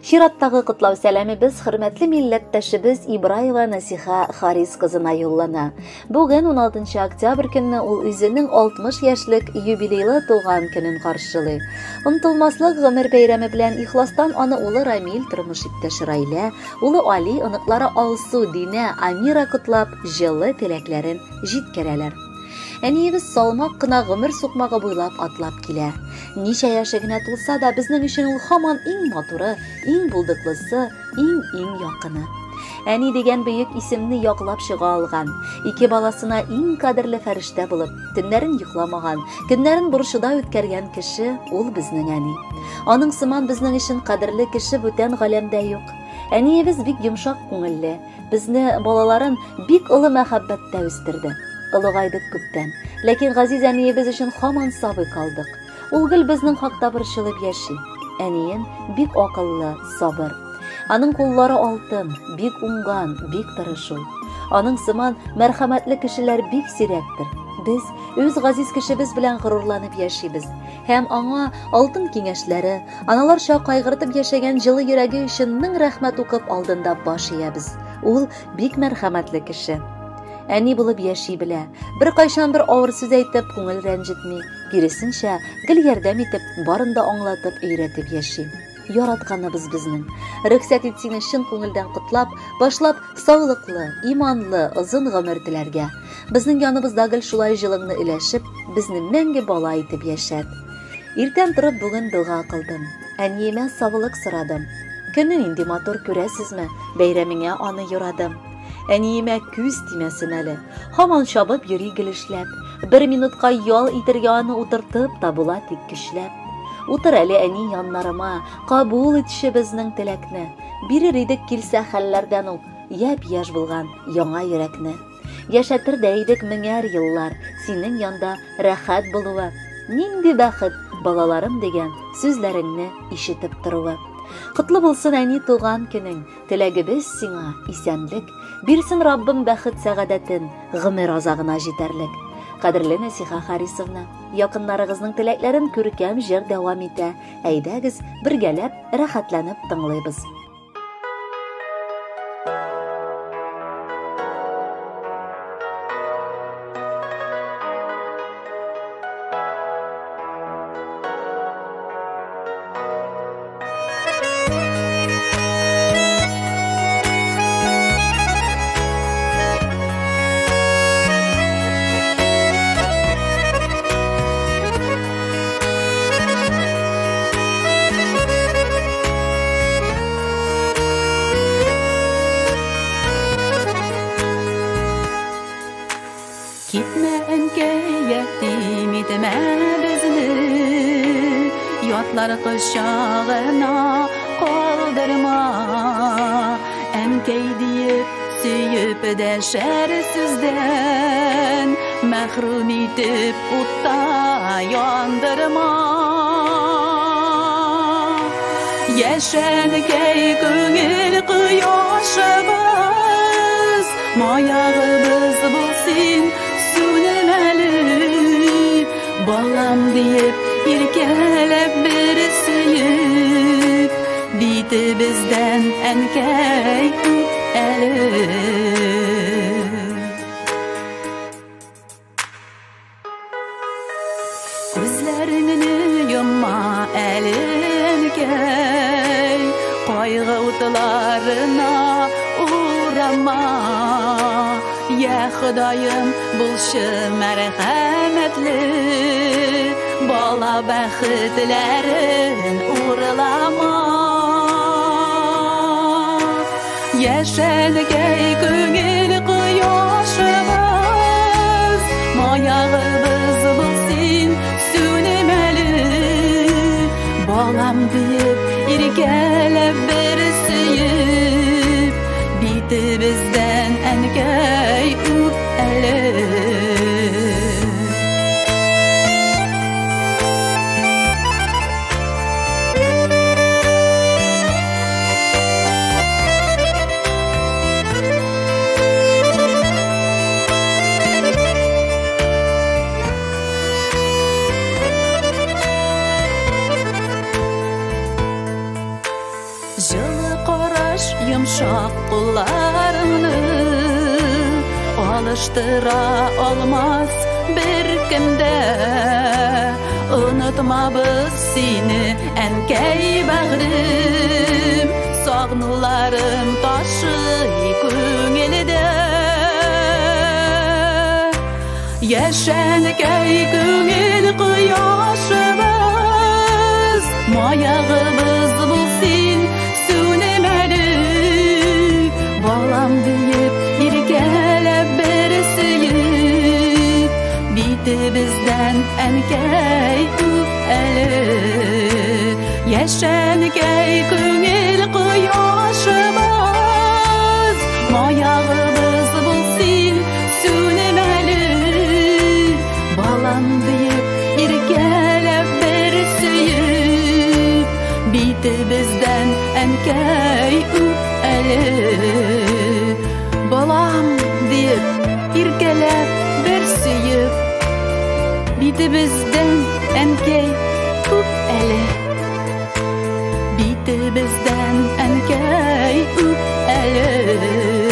Чираттагы котлау сәламебез хөрмәтле милләттәшебез Ибраева Насиха Харис кызына юллана. Бүген 16 октябрь көнне ул үзенең 60 яшьлек юбилейлы туган көнен каршылый. Онытылмаслык гомер бәйрәме белән ихластан аны улы Рамил, тормыш иптәше Раилә, улы Али, оныклары Алсу, Динә, Амира котлап, җылы теләкләрен җиткерәләр. Әниебез салмак кына гомер сукмагы буйлап атлап килә. Ничә яше генә тулса да, безнең өчен ул һаман иң матуры, иң булдыклысы, иң якыны. Әни дигән бөек исемне яклап чыга алган, ике баласына иң кадерле фәрештә булып, төннәрен йокламаган, көннәрен бурчыда үткәргән кеше ул безнең әни. Аның сыман безнең өчен кадерле кеше бүтән галәмдә юк. Әниебез бик йомшак күңелле, безне балаларын бик олы мәхәббәттә үстерде. Олыгайдык күптән, ләкин газиз әниебез өчен һаман сабый калдык. Ул гел безнең хакта борчылып яши. Әнием бик акыллы, сабыр. Аның куллары алтын, бик уңган, бик тырышу. Аның сыман мәрхәмәтле кешеләр бик сирәктер. Без үз газиз кешебез белән горурланып яшибез. Һәм аңа алтын киңәшләре, аналарча кайгыртып яшәгән җылы йөрәге өчен мең рәхмәт укып алдында баш иябез. Ул бик мәрхәмәтле кеше. Әни булып яши белә. Бер кайчан бер авыр сүз әйтеп күңел рәнҗетми, киресенчә гел ярдәм итеп, барын да аңлатып, өйрәтеп яши. Яратканыбыз безнең. Рөхсәт итсәң чын күңелдән котлап, башлап саулыклы, иманлы, озын гомер теләргә. Безнең яныбызда гел шулай җылыңны иләшеп, безне мәңге бала итеп яшәт. Иртән торып бүген дуга кылдым. Әниемә саулык сорадым. Көнне инде матур күрәсезме? Бәйрәмеңә аны юрадым. Әниемә күз тимәсен әле. Һаман чабып йөри гелешләп. Бер минутка ял итәргә аны утыртып та була тик көчләп. Утыр әле әни яннарыма, кабул итше безнең теләкне. Бирер идек килсә хәлләрдән ул, япь-яшь булган яңа йөрәкне. Яшәтер дә идек меңәр еллар, синең янда рәхәт булуы. Нинди бәхет, балаларым дигән сүзләреңне ишетеп торуы. Котлы булсын әни туган көнең, теләгебез сиңа исәнлек, бирсен Раббым бәхет сәгадәтен, гомер азагына җитәрлек. Кадерле Насиха Харисовна, якыннарыгызның теләкләрен күркәм җыр дәвам итә. Әйдәгез, бергәләп, рәхәтләнеп тыңлыйбыз. Gitme ənkəy yətim etmə bizni, yatlar qışağına qaldırma. Ənkəy deyib süyüb dəşər sizdən, məhrum etib utta yandırma. Yaşənkəy көңіл қияшыбыз, mayağımız bulsun sönməli. Balam deyib irkələb bir süyüb, biti bizdən ənkəy əli. Gözlərini yumma əli ənkəy, qaygı utlarına uğrama. Ya Xudayım bulşı mərhəmətli, bala bəxtlərin uğrlama. Yaşənkəy көңіл қияшыбız, mayağımız bulsun sönməli. Balam deyib irkələb bir süyüb, biti bizdən ənkəy əli. yumşak kollarını alıştıra olmaz bir kimde. Unutma biz seni enkey bağrım, sağnuların taşı köngülde. Yaşankey köngül kıyaşımız, mayağımız bulsin sönemeli. Balam deyip irkelep bir süyüp, bitti bizden enkey eli. Yaşankey köngül kıyaşımız, mayağımız bulsin sönemeli. Balam deyip irkelep bir süyüp, bitti bizden enkey eli. Balam deyip irkelep bir süyüp, bitti bizden enkey eli. Bitti bizden enkey eli.